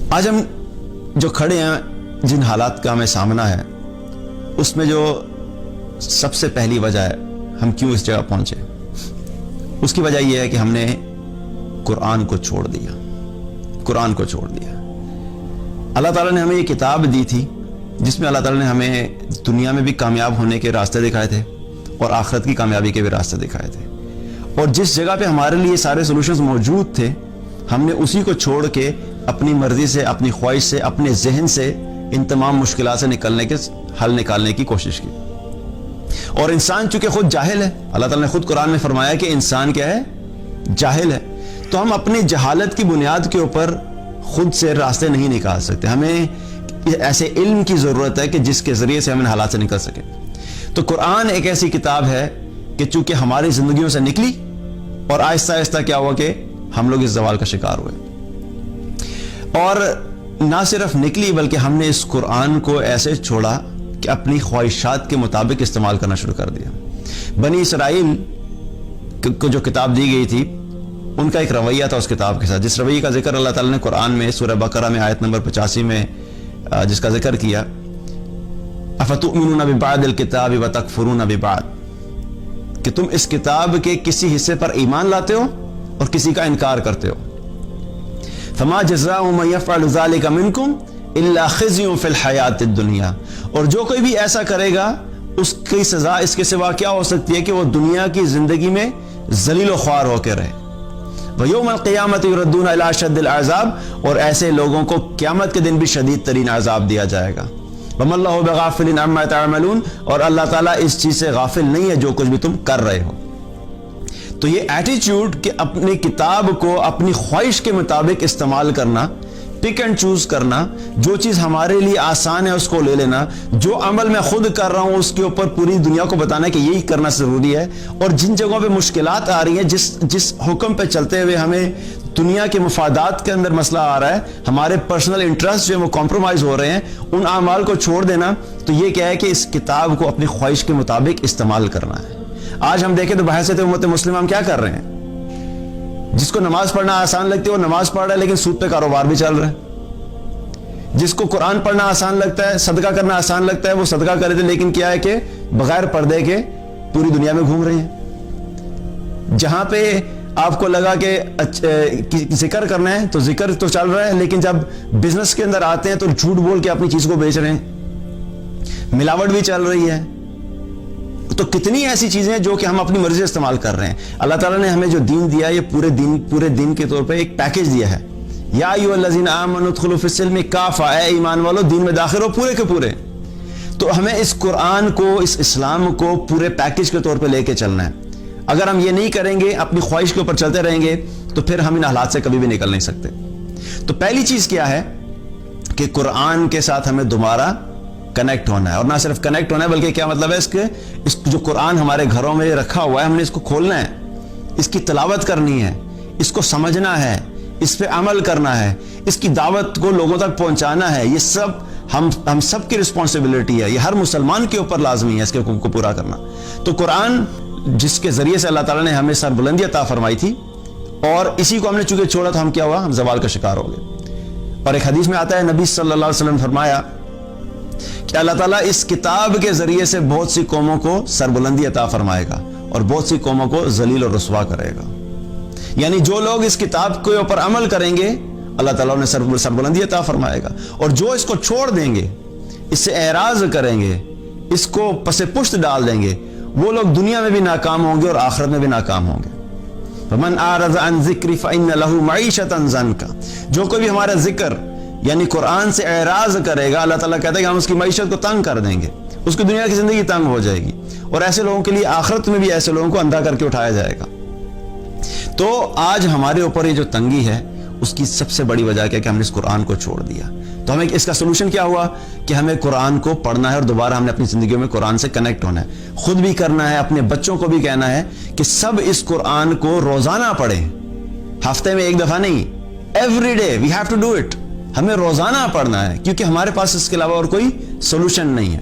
آج ہم جو کھڑے ہیں، جن حالات کا ہمیں سامنا ہے، اس میں جو سب سے پہلی وجہ ہے ہم کیوں اس جگہ پہنچے، اس کی وجہ یہ ہے کہ ہم نے قرآن کو چھوڑ دیا۔ قرآن کو چھوڑ دیا۔ اللہ تعالیٰ نے ہمیں یہ کتاب دی تھی جس میں اللہ تعالیٰ نے ہمیں دنیا میں بھی کامیاب ہونے کے راستے دکھائے تھے اور آخرت کی کامیابی کے بھی راستے دکھائے تھے، اور جس جگہ پہ ہمارے لیے سارے سولوشنز موجود تھے ہم نے اسی کو چھوڑ کے اپنی مرضی سے، اپنی خواہش سے، اپنے ذہن سے ان تمام مشکلات سے حل نکالنے کی کوشش کی۔ اور انسان چونکہ خود جاہل ہے، اللہ تعالیٰ نے خود قرآن میں فرمایا کہ انسان کیا ہے؟ جاہل ہے۔ تو ہم اپنی جہالت کی بنیاد کے اوپر خود سے راستے نہیں نکال سکتے، ہمیں ایسے علم کی ضرورت ہے کہ جس کے ذریعے سے ہم ان حالات سے نکل سکیں۔ تو قرآن ایک ایسی کتاب ہے کہ چونکہ ہماری زندگیوں سے نکلی اور آہستہ آہستہ کیا ہوا کہ ہم لوگ اس زوال کا شکار ہوئے، اور نہ صرف نکلی بلکہ ہم نے اس قرآن کو ایسے چھوڑا کہ اپنی خواہشات کے مطابق استعمال کرنا شروع کر دیا۔ بنی اسرائیل کو جو کتاب دی گئی تھی ان کا ایک رویہ تھا اس کتاب کے ساتھ، جس رویے کا ذکر اللہ تعالیٰ نے قرآن میں سورہ بقرہ میں آیت نمبر 85 میں جس کا ذکر کیا، افتؤمنون ببعض الکتاب وتکفرون ببعض، کہ تم اس کتاب کے کسی حصے پر ایمان لاتے ہو اور کسی کا انکار کرتے ہو۔ فما جزاء من يفعل ذلك منكم الا خزي في الحیات الدنیا، اور جو کوئی بھی ایسا کرے گا اس کی سزا اس کے سوا کیا ہو سکتی ہے کہ وہ دنیا کی زندگی میں ذلیل و خوار ہو کے رہے۔ وَيَوْمَ الْقِيَامَةِ يُرَدُّونَ إِلَىٰ أَشَدِّ الْعَذَابِ، اور ایسے لوگوں کو قیامت کے دن بھی شدید ترین عذاب دیا جائے گا۔ وَمَا اللَّهُ بِغَافِلٍ عَمَّا تَعْمَلُونَ، اور اللہ تعالیٰ اس چیز سے غافل نہیں ہے جو کچھ بھی تم کر رہے ہو۔ تو یہ ایٹیچیوڈ کہ اپنی کتاب کو اپنی خواہش کے مطابق استعمال کرنا، پک اینڈ چوز کرنا، جو چیز ہمارے لیے آسان ہے اس کو لے لینا، جو عمل میں خود کر رہا ہوں اس کے اوپر پوری دنیا کو بتانا کہ یہی کرنا ضروری ہے، اور جن جگہوں پہ مشکلات آ رہی ہیں، جس حکم پہ چلتے ہوئے ہمیں دنیا کے مفادات کے اندر مسئلہ آ رہا ہے، ہمارے پرسنل انٹرسٹ جو ہیں وہ کمپرومائز ہو رہے ہیں، ان اعمال کو چھوڑ دینا، تو یہ کیا ہے کہ اس کتاب کو اپنی خواہش کے مطابق استعمال کرنا ہے۔ آج ہم دیکھیں تو بحیثیت امت مسلمہ ہم کیا کر رہے ہیں؟ جس کو نماز پڑھنا آسان لگتی ہے وہ نماز پڑھ رہا ہے لیکن سود پہ کاروبار بھی چل رہا ہے۔ جس کو قرآن پڑھنا آسان لگتا ہے، صدقہ کرنا آسان لگتا ہے، وہ صدقہ کرے تھے لیکن کیا ہے کہ بغیر پردے کے پوری دنیا میں گھوم رہے ہیں۔ جہاں پہ آپ کو لگا کہ ذکر کرنا ہے تو ذکر تو چل رہا ہے، لیکن جب بزنس کے اندر آتے ہیں تو جھوٹ بول کے اپنی چیز کو بیچ رہے ہیں، ملاوٹ بھی چل رہی ہے۔ تو کتنی ایسی چیزیں ہیں جو کہ ہم اپنی مرضی سے استعمال کر رہے ہیں۔ اللہ تعالیٰ نے ہمیں جو دین دیا یہ پورے دین کے طور پہ ایک پیکیج دیا ہے۔ یا ایھا الذین آمنوا ادخلوا فی السلم کافہ، اے ایمان والو دین میں داخل ہو پورے کے پورے۔ تو ہمیں اس قرآن کو، اس اسلام کو پورے پیکیج کے طور پہ لے کے چلنا ہے۔ اگر ہم یہ نہیں کریں گے، اپنی خواہش کے اوپر چلتے رہیں گے، تو پھر ہم ان حالات سے کبھی بھی نکل نہیں سکتے۔ تو پہلی چیز کیا ہے کہ قرآن کے ساتھ ہمیں دوبارہ کنیکٹ ہونا ہے، اور نہ صرف کنیکٹ ہونا ہے بلکہ کیا مطلب ہے اس جو قرآن ہمارے گھروں میں رکھا ہوا ہے ہم نے اس کو کھولنا ہے، اس کی تلاوت کرنی ہے، اس کو سمجھنا ہے، اس پہ عمل کرنا ہے، اس کی دعوت کو لوگوں تک پہنچانا ہے۔ یہ سب ہم سب کی رسپانسبلٹی ہے، یہ ہر مسلمان کے اوپر لازمی ہے اس کے حقوق کو پورا کرنا۔ تو قرآن جس کے ذریعے سے اللہ تعالیٰ نے ہمیں سربلندی عطا فرمائی تھی، اور اسی کو ہم نے چونکہ چھوڑا تو ہم کیا ہوا؟ ہم زوال کا شکار ہو گئے۔ اور ایک حدیث میں آتا ہے نبی صلی اللہ علیہ وسلم فرمایا کہ اللہ تعالیٰ اس کتاب کے ذریعے سے بہت سی قوموں کو سربلندی عطا فرمائے گا اور بہت سی قوموں کو ذلیل اور رسوا کرے گا۔ یعنی جو لوگ اس کتاب کے اوپر عمل کریں گے اللہ تعالیٰ نے سربلندی عطا فرمائے گا، اور جو اس کو چھوڑ دیں گے، اس سے اعراض کریں گے، اس کو پس پشت ڈال دیں گے، وہ لوگ دنیا میں بھی ناکام ہوں گے اور آخرت میں بھی ناکام ہوں گے۔ فَمَنْ أَعْرَضَ عَنْ ذِكْرِي فَإِنَّ لَهُ مَعِيشَةً ضَنْكًا، جو کوئی بھی ہمارا ذکر یعنی قرآن سے اعراض کرے گا، اللہ تعالیٰ کہتا ہے کہ ہم اس کی معیشت کو تنگ کر دیں گے، اس کی دنیا کی زندگی تنگ ہو جائے گی، اور ایسے لوگوں کے لیے آخرت میں بھی ایسے لوگوں کو اندھا کر کے اٹھایا جائے گا۔ تو آج ہمارے اوپر یہ جو تنگی ہے اس کی سب سے بڑی وجہ کیا کہ ہم نے اس قرآن کو چھوڑ دیا۔ تو ہمیں اس کا سلوشن کیا ہوا کہ ہمیں قرآن کو پڑھنا ہے، اور دوبارہ ہم نے اپنی زندگیوں میں قرآن سے کنیکٹ ہونا ہے، خود بھی کرنا ہے، اپنے بچوں کو بھی کہنا ہے کہ سب اس قرآن کو روزانہ پڑھیں، ہفتے میں ایک دفعہ نہیں، every day we have to do it, ہمیں روزانہ پڑھنا ہے، کیونکہ ہمارے پاس اس کے علاوہ اور کوئی سولوشن نہیں ہے۔